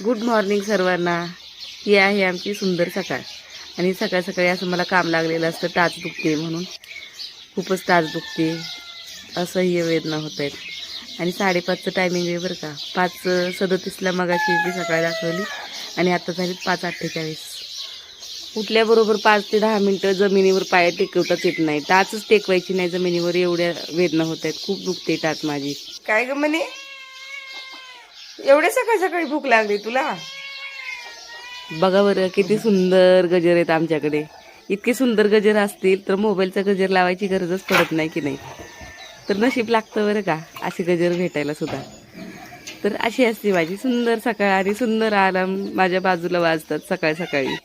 Good morning सर्वांना. ही आहे आमची सुंदर सकाळ. आणि सकाळ सकाळी असं मला काम लागलेलं असतं, टाच दुखते म्हणून. खूपच टाच दुखते, असह्य वेदना होत आहेत. आणि 5:30चं टायमिंग आहे बरं का. 5:37ला मगाशी ती सकाळ दाखवली आणि आता झाली 5:48. उठल्याबरोबर 5 ते 10 मिनटं जमिनीवर पाय टेकवताच येत नाही. टाचच टेकवायची नाही जमिनीवर, एवढ्या वेदना होत आहेत. खूप दुखते टाच माझी. काय ग म्हणे, एवढे सकाळी सकाळी भूक लागली तुला? बघा बरं किती सुंदर गजर आहेत आमच्याकडे. इतके सुंदर गजर असतील तर मोबाईलचा गजर लावायची गरजच पडत नाही की नाही. तर नशीब लागतं बरं का असे गजर भेटायला सुद्धा. तर अशी असते माझी सुंदर सकाळ आणि सुंदर आराम माझ्या बाजूला वाजतात सकाळ सकाळी.